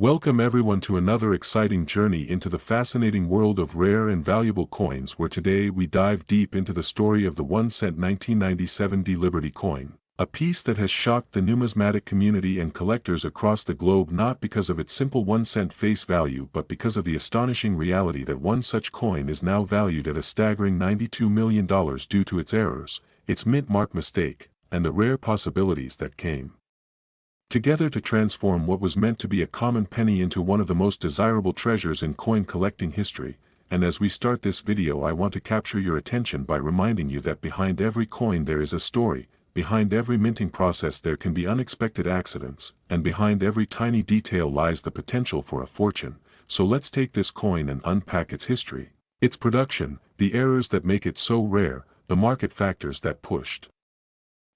Welcome everyone to another exciting journey into the fascinating world of rare and valuable coins, where today we dive deep into the story of the 1-cent 1997 Liberty coin, a piece that has shocked the numismatic community and collectors across the globe, not because of its simple 1-cent face value but because of the astonishing reality that one such coin is now valued at a staggering $92 million due to its errors, its mint mark mistake, and the rare possibilities that came together to transform what was meant to be a common penny into one of the most desirable treasures in coin collecting history. And as we start this video, I want to capture your attention by reminding you that behind every coin there is a story, behind every minting process there can be unexpected accidents, and behind every tiny detail lies the potential for a fortune. So let's take this coin and unpack its history, its production, the errors that make it so rare, the market factors that pushed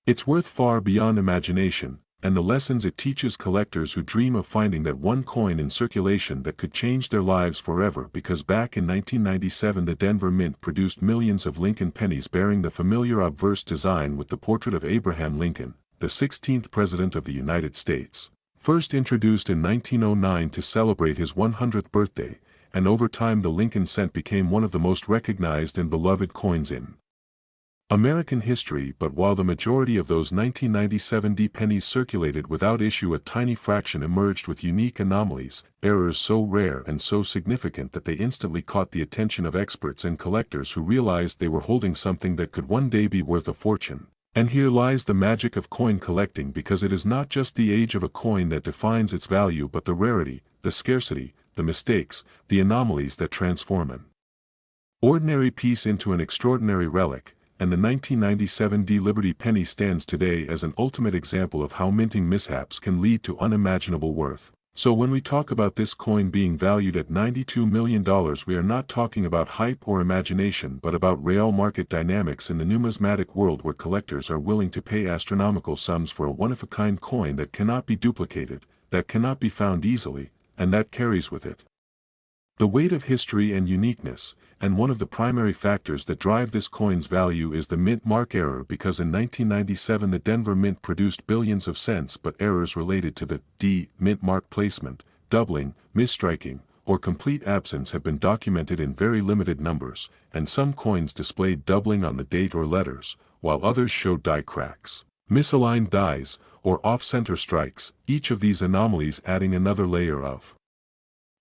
its worth far beyond imagination, and the lessons it teaches collectors who dream of finding that one coin in circulation that could change their lives forever. Because back in 1997 the Denver Mint produced millions of Lincoln pennies bearing the familiar obverse design with the portrait of Abraham Lincoln, the 16th President of the United States, first introduced in 1909 to celebrate his 100th birthday, and over time the Lincoln cent became one of the most recognized and beloved coins in American history. But while the majority of those 1997 pennies circulated without issue, a tiny fraction emerged with unique anomalies, errors so rare and so significant that they instantly caught the attention of experts and collectors who realized they were holding something that could one day be worth a fortune. And here lies the magic of coin collecting, because it is not just the age of a coin that defines its value but the rarity, the scarcity, the mistakes, the anomalies that transform an ordinary piece into an extraordinary relic. And the 1997 Liberty penny stands today as an ultimate example of how minting mishaps can lead to unimaginable worth. So when we talk about this coin being valued at $92 million, we are not talking about hype or imagination but about real market dynamics in the numismatic world, where collectors are willing to pay astronomical sums for a one-of-a-kind coin that cannot be duplicated, that cannot be found easily, and that carries with it the weight of history and uniqueness. And one of the primary factors that drive this coin's value is the mint mark error, because in 1997 the Denver Mint produced billions of cents, but errors related to the mint mark placement, doubling, misstriking, or complete absence have been documented in very limited numbers, and some coins displayed doubling on the date or letters, while others showed die cracks, misaligned dies, or off-center strikes, each of these anomalies adding another layer of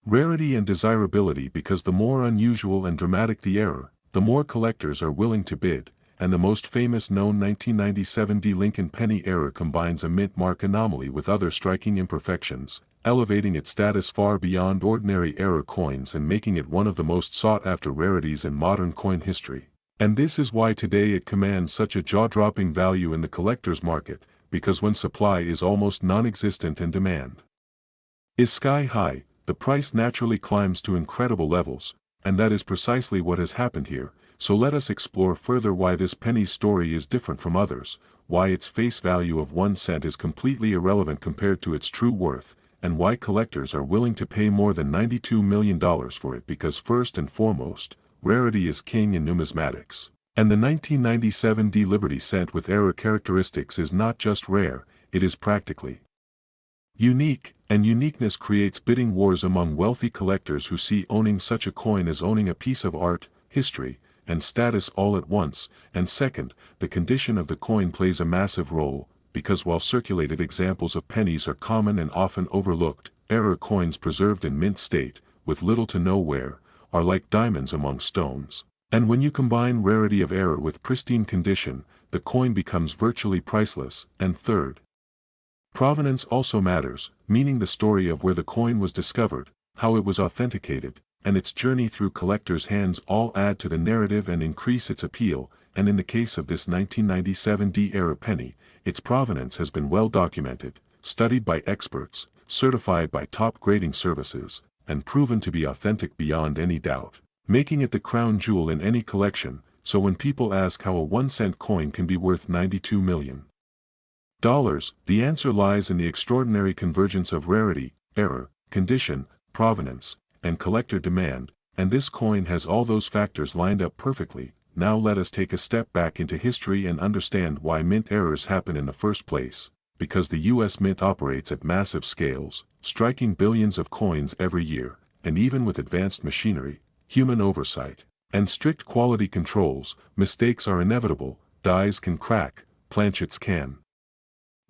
rarity and desirability. Because the more unusual and dramatic the error, the more collectors are willing to bid, and the most famous known 1997 Lincoln penny error combines a mint mark anomaly with other striking imperfections, elevating its status far beyond ordinary error coins and making it one of the most sought-after rarities in modern coin history. And this is why today it commands such a jaw-dropping value in the collector's market, because when supply is almost non-existent and demand is sky-high, the price naturally climbs to incredible levels, and that is precisely what has happened here. So let us explore further why this penny's story is different from others, why its face value of 1 cent is completely irrelevant compared to its true worth, and why collectors are willing to pay more than $92 million for it. Because first and foremost, rarity is king in numismatics. And the 1997 Liberty cent with error characteristics is not just rare, it is practically unique, and uniqueness creates bidding wars among wealthy collectors who see owning such a coin as owning a piece of art, history, and status all at once. And second, the condition of the coin plays a massive role, because while circulated examples of pennies are common and often overlooked, error coins preserved in mint state, with little to no wear, are like diamonds among stones. And when you combine rarity of error with pristine condition, the coin becomes virtually priceless. And third, provenance also matters, meaning the story of where the coin was discovered, how it was authenticated, and its journey through collectors' hands all add to the narrative and increase its appeal. And in the case of this 1997 era penny, its provenance has been well documented, studied by experts, certified by top grading services, and proven to be authentic beyond any doubt, making it the crown jewel in any collection. So when people ask how a 1-cent coin can be worth $92 million, the answer lies in the extraordinary convergence of rarity, error, condition, provenance, and collector demand, and this coin has all those factors lined up perfectly. Now let us take a step back into history and understand why mint errors happen in the first place. because the U.S. Mint operates at massive scales, striking billions of coins every year, and even with advanced machinery, human oversight, and strict quality controls, mistakes are inevitable. Dies can crack, planchets can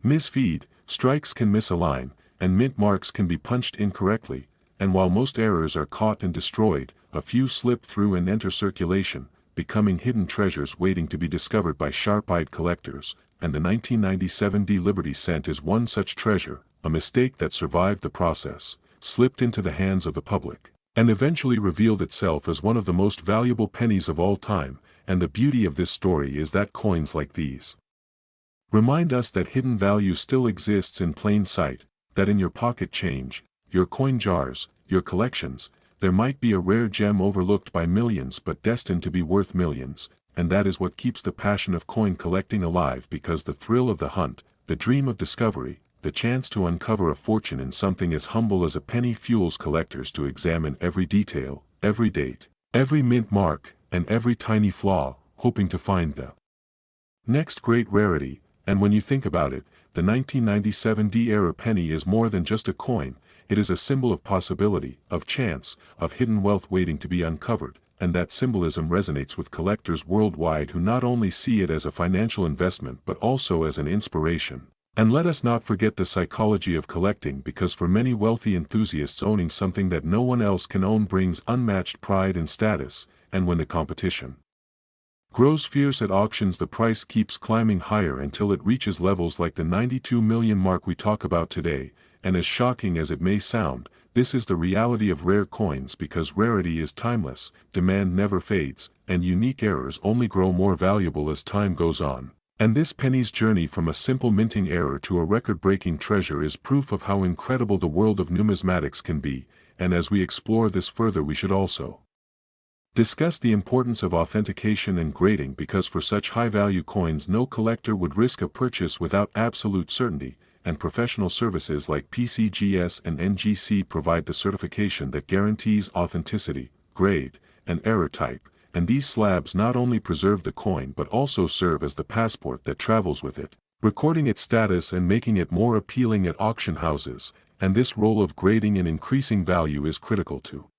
misfeed, strikes can misalign, and mint marks can be punched incorrectly, and while most errors are caught and destroyed, a few slip through and enter circulation, becoming hidden treasures waiting to be discovered by sharp-eyed collectors, and the 1997 Liberty cent is one such treasure, a mistake that survived the process, slipped into the hands of the public, and eventually revealed itself as one of the most valuable pennies of all time. And the beauty of this story is that coins like these remind us that hidden value still exists in plain sight, that in your pocket change, your coin jars, your collections, there might be a rare gem overlooked by millions but destined to be worth millions, and that is what keeps the passion of coin collecting alive, because the thrill of the hunt, the dream of discovery, the chance to uncover a fortune in something as humble as a penny fuels collectors to examine every detail, every date, every mint mark, and every tiny flaw, hoping to find the next great rarity. And when you think about it, the 1997 D-era penny is more than just a coin, it is a symbol of possibility, of chance, of hidden wealth waiting to be uncovered, and that symbolism resonates with collectors worldwide who not only see it as a financial investment but also as an inspiration. And let us not forget the psychology of collecting, because for many wealthy enthusiasts, owning something that no one else can own brings unmatched pride and status, and when the competition grows fierce at auctions, the price keeps climbing higher until it reaches levels like the 92 million mark we talk about today. And as shocking as it may sound, this is the reality of rare coins, because rarity is timeless, demand never fades, and unique errors only grow more valuable as time goes on. And this penny's journey from a simple minting error to a record-breaking treasure is proof of how incredible the world of numismatics can be. And as we explore this further, we should also discuss the importance of authentication and grading, because for such high-value coins no collector would risk a purchase without absolute certainty, and professional services like PCGS and NGC provide the certification that guarantees authenticity, grade, and error type, and these slabs not only preserve the coin but also serve as the passport that travels with it, recording its status and making it more appealing at auction houses. And this role of grading and increasing value is critical to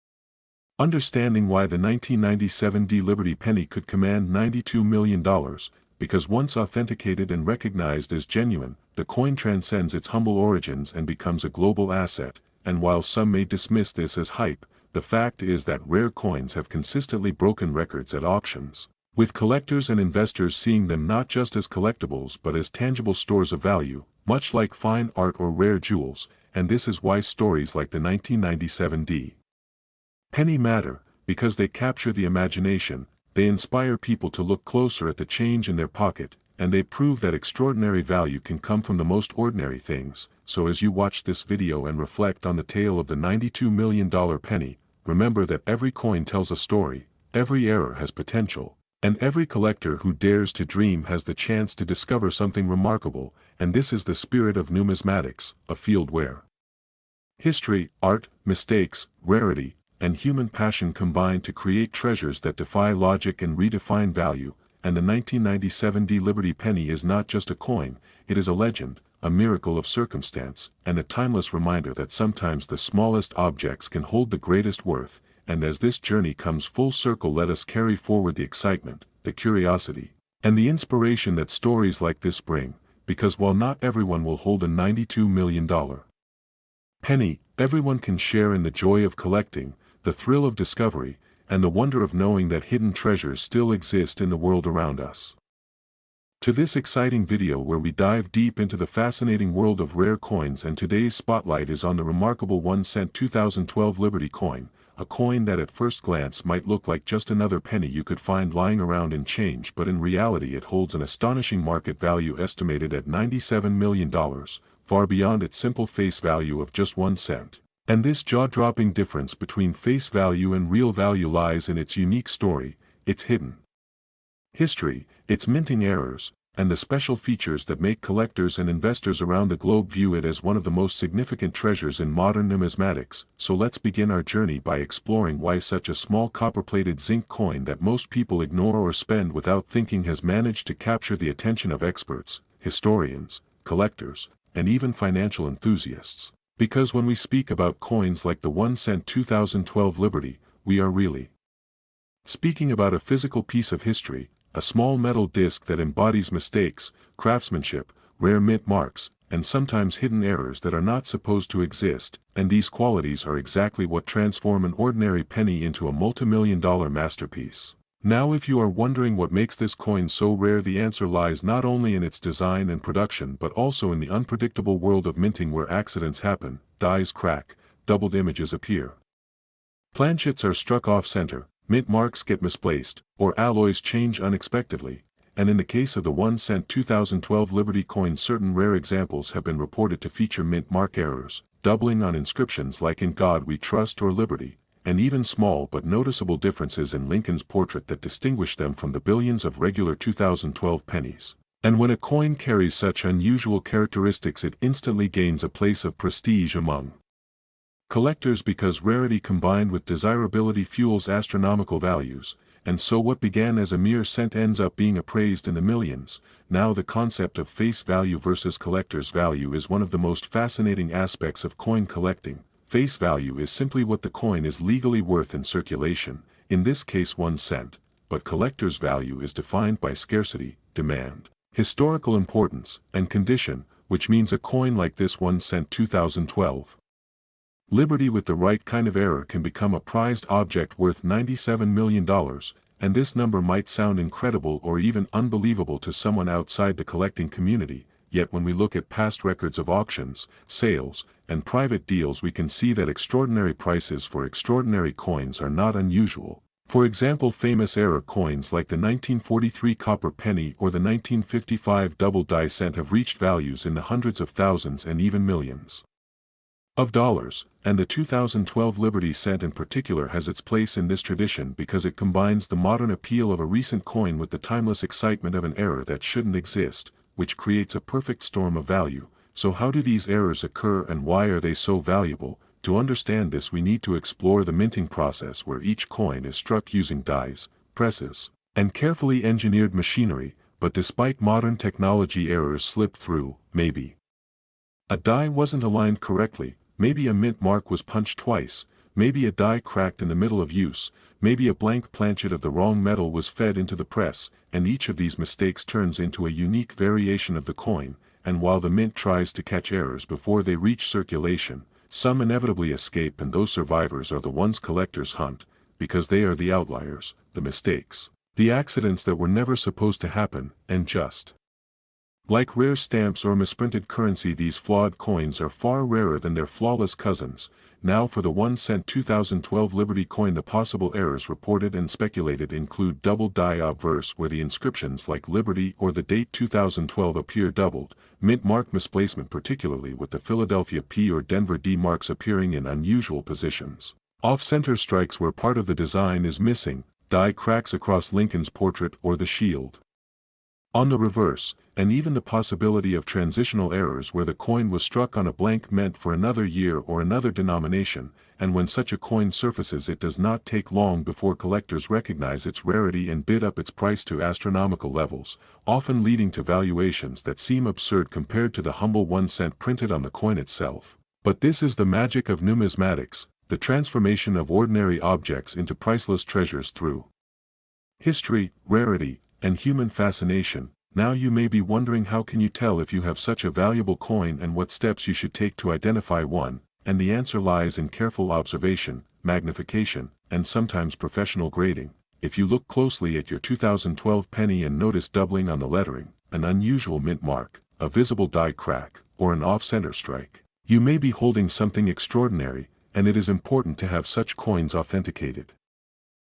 understanding why the 1997 D Liberty penny could command $92 million, because once authenticated and recognized as genuine, the coin transcends its humble origins and becomes a global asset. And while some may dismiss this as hype, the fact is that rare coins have consistently broken records at auctions, with collectors and investors seeing them not just as collectibles but as tangible stores of value, much like fine art or rare jewels. And this is why stories like the 1997 D penny matter, because they capture the imagination, they inspire people to look closer at the change in their pocket, and they prove that extraordinary value can come from the most ordinary things. So as you watch this video and reflect on the tale of the $92 million penny, remember that every coin tells a story, every error has potential, and every collector who dares to dream has the chance to discover something remarkable. And this is the spirit of numismatics, a field where history, art, mistakes, rarity, and human passion combine to create treasures that defy logic and redefine value. And the 1997 D Liberty penny is not just a coin, it is a legend, a miracle of circumstance, and a timeless reminder that sometimes the smallest objects can hold the greatest worth. And as this journey comes full circle, let us carry forward the excitement, the curiosity, and the inspiration that stories like this bring, because while not everyone will hold a $92 million penny, everyone can share in the joy of collecting, the thrill of discovery, and the wonder of knowing that hidden treasures still exist in the world around us. To this exciting video where we dive deep into the fascinating world of rare coins, and today's spotlight is on the remarkable 1 cent 2012 Liberty coin, a coin that at first glance might look like just another penny you could find lying around in change, but in reality it holds an astonishing market value estimated at $97 million, far beyond its simple face value of just 1 cent. And this jaw-dropping difference between face value and real value lies in its unique story, its hidden history, its minting errors, and the special features that make collectors and investors around the globe view it as one of the most significant treasures in modern numismatics. So let's begin our journey by exploring why such a small copper-plated zinc coin that most people ignore or spend without thinking has managed to capture the attention of experts, historians, collectors, and even financial enthusiasts. Because when we speak about coins like the 1-cent 2012 Liberty, we are really speaking about a physical piece of history, a small metal disc that embodies mistakes, craftsmanship, rare mint marks, and sometimes hidden errors that are not supposed to exist, and these qualities are exactly what transform an ordinary penny into a multi-million-dollar masterpiece. Now if you are wondering what makes this coin so rare, the answer lies not only in its design and production but also in the unpredictable world of minting where accidents happen, dies crack, doubled images appear, planchets are struck off-center, mint marks get misplaced, or alloys change unexpectedly, and in the case of the 1-cent 2012 Liberty coin, certain rare examples have been reported to feature mint mark errors, doubling on inscriptions like "In God We Trust" or "Liberty," and even small but noticeable differences in Lincoln's portrait that distinguish them from the billions of regular 2012 pennies. And when a coin carries such unusual characteristics, it instantly gains a place of prestige among collectors because rarity combined with desirability fuels astronomical values, and so what began as a mere cent ends up being appraised in the millions. Now the concept of face value versus collector's value is one of the most fascinating aspects of coin collecting. Face value is simply what the coin is legally worth in circulation, in this case 1 cent, but collector's value is defined by scarcity, demand, historical importance, and condition, which means a coin like this 1-cent 2012 Liberty with the right kind of error can become a prized object worth $97 million, and this number might sound incredible or even unbelievable to someone outside the collecting community, yet when we look at past records of auctions, sales, and private deals, we can see that extraordinary prices for extraordinary coins are not unusual. For example, famous error coins like the 1943 copper penny or the 1955 double die cent have reached values in the hundreds of thousands and even millions of dollars, and the 2012 Liberty cent in particular has its place in this tradition because it combines the modern appeal of a recent coin with the timeless excitement of an error that shouldn't exist, which creates a perfect storm of value. So how do these errors occur and why are they so valuable? To understand this, we need to explore the minting process where each coin is struck using dies, presses, and carefully engineered machinery, but despite modern technology, errors slip through. Maybe a die wasn't aligned correctly, maybe a mint mark was punched twice, maybe a die cracked in the middle of use, maybe a blank planchet of the wrong metal was fed into the press, and each of these mistakes turns into a unique variation of the coin, and while the mint tries to catch errors before they reach circulation, some inevitably escape, and those survivors are the ones collectors hunt, because they are the outliers, the mistakes, the accidents that were never supposed to happen, and just like rare stamps or misprinted currency, these flawed coins are far rarer than their flawless cousins. Now for the 1-cent 2012 Liberty coin, the possible errors reported and speculated include double die obverse where the inscriptions like Liberty or the date 2012 appear doubled, mint mark misplacement particularly with the Philadelphia P or Denver D marks appearing in unusual positions, off-center strikes where part of the design is missing, die cracks across Lincoln's portrait or the shield on the reverse, and even the possibility of transitional errors where the coin was struck on a blank meant for another year or another denomination, and when such a coin surfaces it does not take long before collectors recognize its rarity and bid up its price to astronomical levels, often leading to valuations that seem absurd compared to the humble 1 cent printed on the coin itself. But this is the magic of numismatics, the transformation of ordinary objects into priceless treasures through history, rarity, and human fascination. Now you may be wondering, how can you tell if you have such a valuable coin and what steps you should take to identify one, and the answer lies in careful observation, magnification, and sometimes professional grading. If you look closely at your 2012 penny and notice doubling on the lettering, an unusual mint mark, a visible die crack, or an off-center strike, you may be holding something extraordinary, and it is important to have such coins authenticated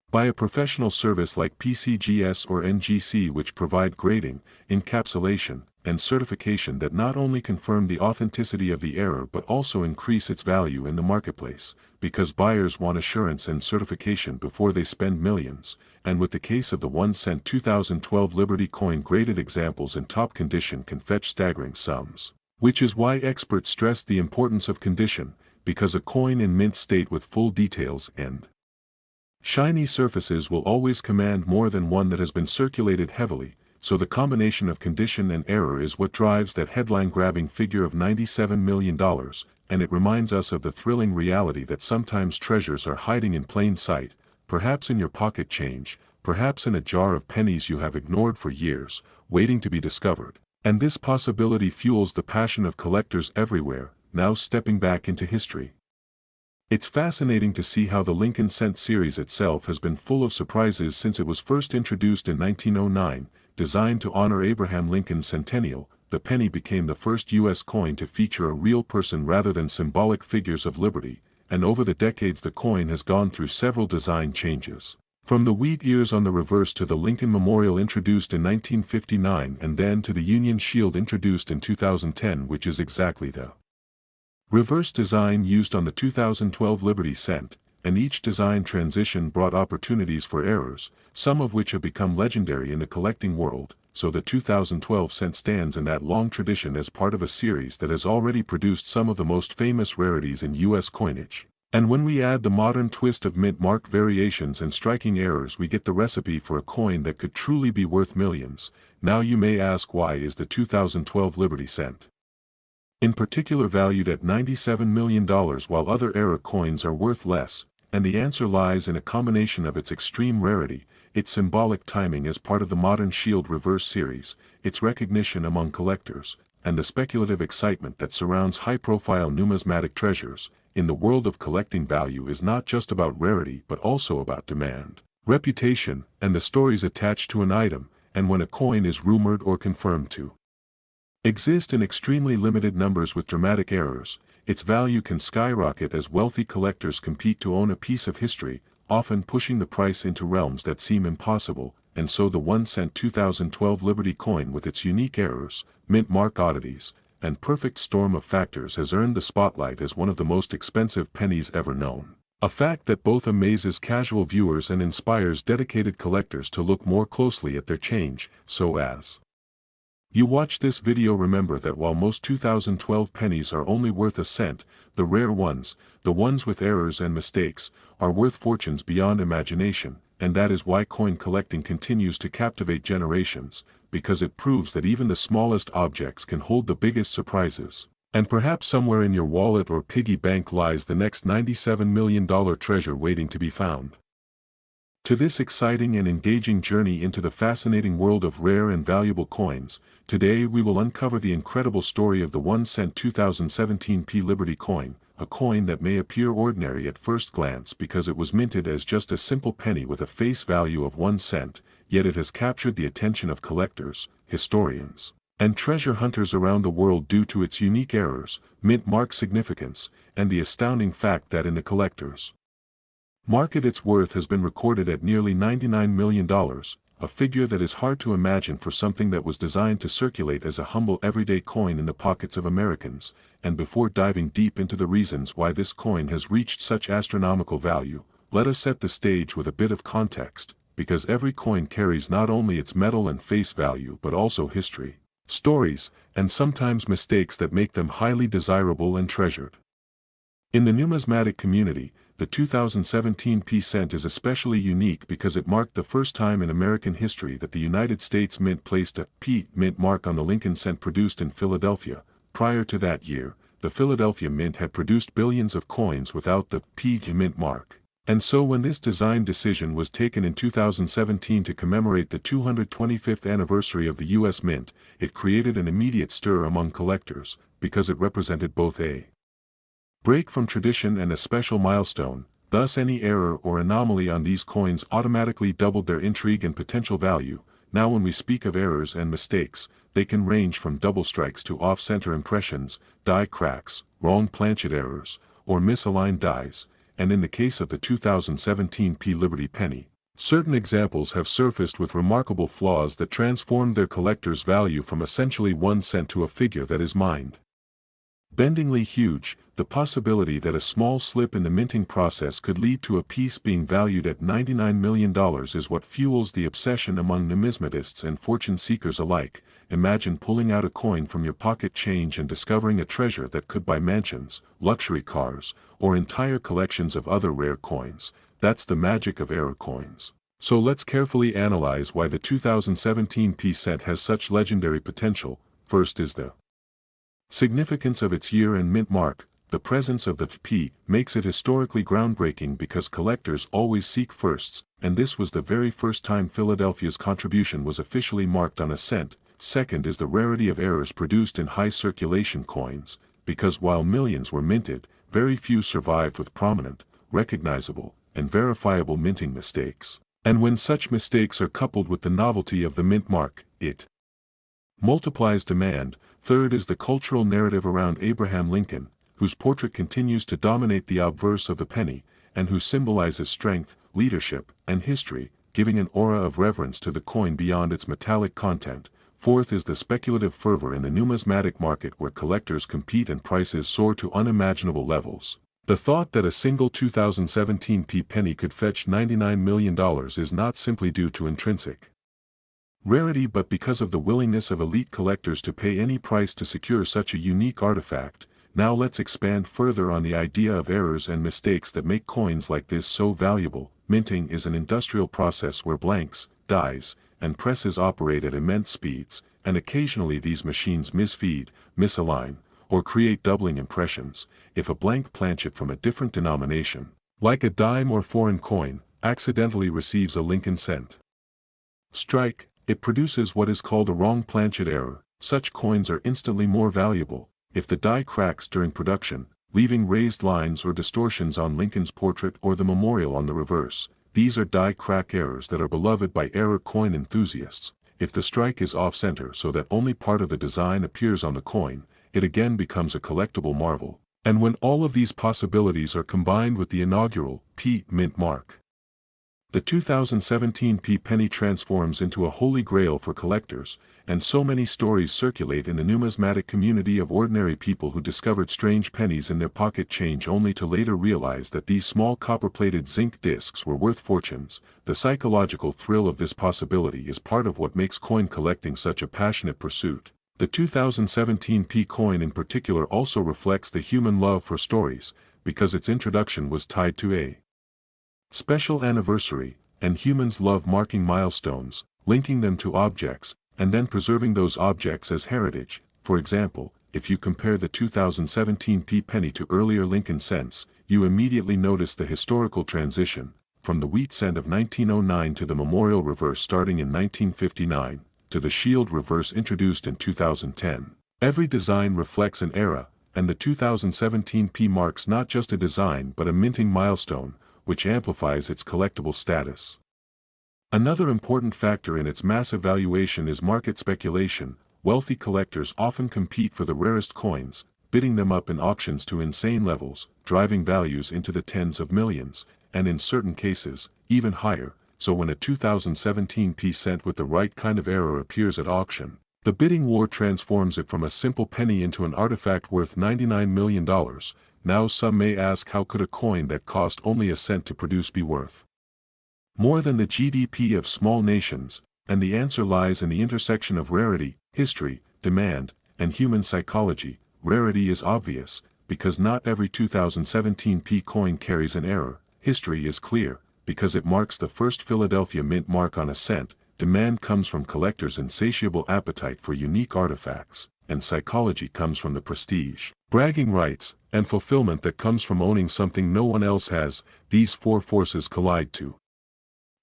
by a professional service like PCGS or NGC, which provide grading, encapsulation, and certification that not only confirm the authenticity of the error but also increase its value in the marketplace, because buyers want assurance and certification before they spend millions. And with the case of the 1 cent 2012 Liberty coin, graded examples in top condition can fetch staggering sums, which is why experts stress the importance of condition, because a coin in mint state with full details and shiny surfaces will always command more than one that has been circulated heavily, so the combination of condition and error is what drives that headline-grabbing figure of $97 million, and it reminds us of the thrilling reality that sometimes treasures are hiding in plain sight, perhaps in your pocket change, perhaps in a jar of pennies you have ignored for years, waiting to be discovered. And this possibility fuels the passion of collectors everywhere, now stepping back into history. It's fascinating to see how the Lincoln Cent series itself has been full of surprises since it was first introduced in 1909, designed to honor Abraham Lincoln's centennial. The penny became the first U.S. coin to feature a real person rather than symbolic figures of liberty, and over the decades the coin has gone through several design changes. From the wheat ears on the reverse to the Lincoln Memorial introduced in 1959 and then to the Union Shield introduced in 2010, which is exactly the reverse design used on the 2012 Liberty Cent, and each design transition brought opportunities for errors, some of which have become legendary in the collecting world, so the 2012 cent stands in that long tradition as part of a series that has already produced some of the most famous rarities in U.S. coinage. And when we add the modern twist of mint mark variations and striking errors, we get the recipe for a coin that could truly be worth millions. Now you may ask, why is the 2012 Liberty Cent in particular valued at $97 million while other era coins are worth less? And the answer lies in a combination of its extreme rarity, its symbolic timing as part of the modern Shield Reverse series, its recognition among collectors, and the speculative excitement that surrounds high-profile numismatic treasures. In the world of collecting, value is not just about rarity but also about demand, reputation, and the stories attached to an item. And when a coin is rumored or confirmed to exist in extremely limited numbers with dramatic errors, its value can skyrocket as wealthy collectors compete to own a piece of history, often pushing the price into realms that seem impossible. And so the 1 cent 2012 Liberty coin, with its unique errors, mint mark oddities, and perfect storm of factors, has earned the spotlight as one of the most expensive pennies ever known. A fact that both amazes casual viewers and inspires dedicated collectors to look more closely at their change. So as you watch this video, remember that while most 2012 pennies are only worth a cent, the rare ones, the ones with errors and mistakes, are worth fortunes beyond imagination. And that is why coin collecting continues to captivate generations, because it proves that even the smallest objects can hold the biggest surprises. And perhaps somewhere in your wallet or piggy bank lies the next $97 million treasure waiting to be found. To this exciting and engaging journey into the fascinating world of rare and valuable coins, today we will uncover the incredible story of the 1 cent 2017 P Liberty coin, a coin that may appear ordinary at first glance because it was minted as just a simple penny with a face value of 1 cent, yet it has captured the attention of collectors, historians, and treasure hunters around the world due to its unique errors, mint mark significance, and the astounding fact that in the collector's market its worth has been recorded at nearly $99 million, a figure that is hard to imagine for something that was designed to circulate as a humble everyday coin in the pockets of Americans. And before diving deep into the reasons why this coin has reached such astronomical value, let us set the stage with a bit of context, because every coin carries not only its metal and face value but also history, stories, and sometimes mistakes that make them highly desirable and treasured. In the numismatic community, the 2017 P cent is especially unique because it marked the first time in American history that the United States Mint placed a P mint mark on the Lincoln cent produced in Philadelphia. Prior to that year, the Philadelphia Mint had produced billions of coins without the P mint mark. And so when this design decision was taken in 2017 to commemorate the 225th anniversary of the U.S. Mint, it created an immediate stir among collectors, because it represented both a break from tradition and a special milestone. Thus any error or anomaly on these coins automatically doubled their intrigue and potential value. Now when we speak of errors and mistakes, they can range from double strikes to off-center impressions, die cracks, wrong planchet errors, or misaligned dies. And in the case of the 2017 P Liberty penny, certain examples have surfaced with remarkable flaws that transformed their collector's value from essentially 1 cent to a figure that is mind-bendingly huge. The possibility that a small slip in the minting process could lead to a piece being valued at $99 million is what fuels the obsession among numismatists and fortune seekers alike. Imagine pulling out a coin from your pocket change and discovering a treasure that could buy mansions, luxury cars, or entire collections of other rare coins. That's the magic of error coins. So let's carefully analyze why the 2017 P cent has such legendary potential. First is the significance of its year and mint mark. The presence of the P makes it historically groundbreaking because collectors always seek firsts, and this was the very first time Philadelphia's contribution was officially marked on a cent. Second is the rarity of errors produced in high circulation coins, because while millions were minted, very few survived with prominent, recognizable, and verifiable minting mistakes. And when such mistakes are coupled with the novelty of the mint mark, it multiplies demand. Third is the cultural narrative around Abraham Lincoln, whose portrait continues to dominate the obverse of the penny, and who symbolizes strength, leadership, and history, giving an aura of reverence to the coin beyond its metallic content. Fourth is the speculative fervor in the numismatic market where collectors compete and prices soar to unimaginable levels. The thought that a single 2017 penny could fetch $99 million is not simply due to intrinsic rarity but because of the willingness of elite collectors to pay any price to secure such a unique artifact. Now let's expand further on the idea of errors and mistakes that make coins like this so valuable. Minting is an industrial process where blanks, dies, and presses operate at immense speeds, and occasionally these machines misfeed, misalign, or create doubling impressions. If a blank planchet from a different denomination, like a dime or foreign coin, accidentally receives a Lincoln cent strike, it produces what is called a wrong planchet error. Such coins are instantly more valuable if the die cracks during production, leaving raised lines or distortions on Lincoln's portrait or the memorial on the reverse. These are die crack errors that are beloved by error coin enthusiasts. If the strike is off-center so that only part of the design appears on the coin, it again becomes a collectible marvel. And when all of these possibilities are combined with the inaugural P mint mark, the 2017 penny transforms into a holy grail for collectors, and so many stories circulate in the numismatic community of ordinary people who discovered strange pennies in their pocket change only to later realize that these small copper-plated zinc discs were worth fortunes. The psychological thrill of this possibility is part of what makes coin collecting such a passionate pursuit. The 2017 coin in particular also reflects the human love for stories, because its introduction was tied to a special anniversary, and humans love marking milestones, linking them to objects, and then preserving those objects as heritage. For example, if you compare the 2017 penny to earlier Lincoln cents, you immediately notice the historical transition, from the wheat cent of 1909 to the memorial reverse starting in 1959, to the shield reverse introduced in 2010. Every design reflects an era, and the 2017 marks not just a design but a minting milestone, which amplifies its collectible status. Another important factor in its massive valuation is market speculation. Wealthy collectors often compete for the rarest coins, bidding them up in auctions to insane levels, driving values into the tens of millions, and in certain cases, even higher. So when a 2017 cent with the right kind of error appears at auction, the bidding war transforms it from a simple penny into an artifact worth $99 million. Now some may ask, how could a coin that cost only a cent to produce be worth more than the GDP of small nations? And the answer lies in the intersection of rarity, history, demand, and human psychology. Rarity is obvious, because not every 2017 coin carries an error. History is clear, because it marks the first Philadelphia mint mark on a cent. Demand comes from collectors' insatiable appetite for unique artifacts, and psychology comes from the prestige, bragging rights, and fulfillment that comes from owning something no one else has. These four forces collide to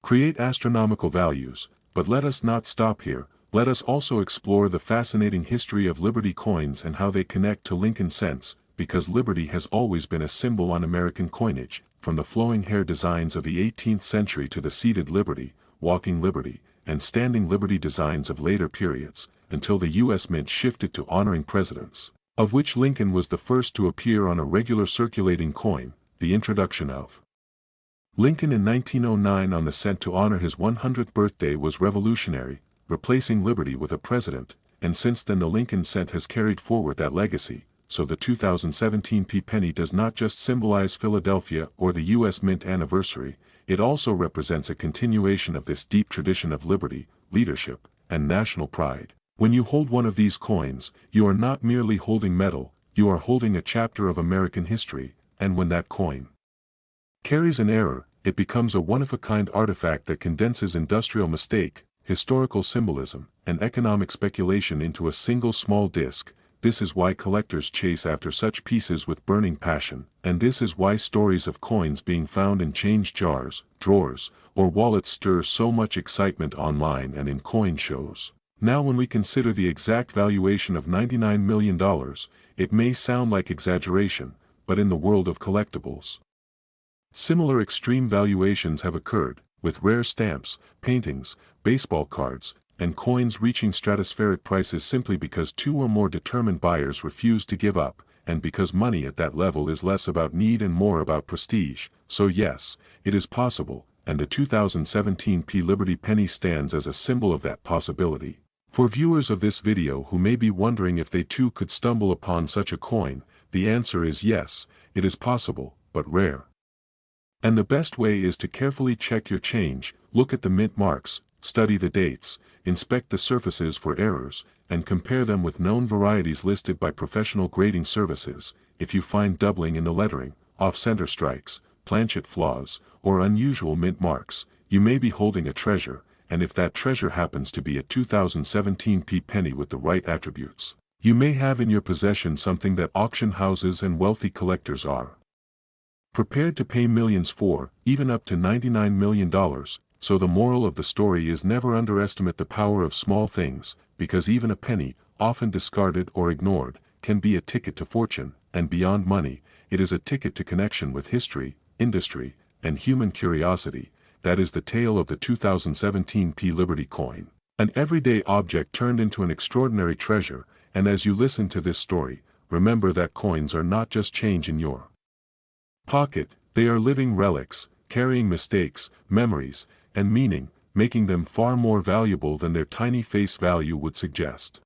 create astronomical values. But let us not stop here. Let us also explore the fascinating history of Liberty coins and how they connect to Lincoln cents, because Liberty has always been a symbol on American coinage, from the flowing hair designs of the 18th century to the seated Liberty, walking Liberty, and standing Liberty designs of later periods, until the U.S. Mint shifted to honoring presidents, of which Lincoln was the first to appear on a regular circulating coin. The introduction of Lincoln in 1909 on the cent to honor his 100th birthday was revolutionary, replacing Liberty with a president, and since then the Lincoln cent has carried forward that legacy. So the 2017 penny does not just symbolize Philadelphia or the U.S. Mint anniversary, it also represents a continuation of this deep tradition of liberty, leadership, and national pride. When you hold one of these coins, you are not merely holding metal, you are holding a chapter of American history, and when that coin carries an error, it becomes a one-of-a-kind artifact that condenses industrial mistake, historical symbolism, and economic speculation into a single small disc. This is why collectors chase after such pieces with burning passion, and this is why stories of coins being found in change jars, drawers, or wallets stir so much excitement online and in coin shows. Now when we consider the exact valuation of $99 million, it may sound like exaggeration, but in the world of collectibles, similar extreme valuations have occurred, with rare stamps, paintings, baseball cards, and coins reaching stratospheric prices simply because two or more determined buyers refuse to give up, and because money at that level is less about need and more about prestige. So yes, it is possible, and the 2017 Liberty Penny stands as a symbol of that possibility. For viewers of this video who may be wondering if they too could stumble upon such a coin, the answer is yes, it is possible, but rare. And the best way is to carefully check your change, look at the mint marks, study the dates, inspect the surfaces for errors, and compare them with known varieties listed by professional grading services. If you find doubling in the lettering, off-center strikes, planchet flaws, or unusual mint marks, you may be holding a treasure, and if that treasure happens to be a 2017 penny with the right attributes, you may have in your possession something that auction houses and wealthy collectors are prepared to pay millions for, even up to $99 million. So the moral of the story is never underestimate the power of small things, because even a penny, often discarded or ignored, can be a ticket to fortune, and beyond money, it is a ticket to connection with history, industry, and human curiosity. That is the tale of the 2017 Liberty coin. An everyday object turned into an extraordinary treasure, and as you listen to this story, remember that coins are not just change in your pocket, they are living relics, carrying mistakes, memories, and meaning, making them far more valuable than their tiny face value would suggest.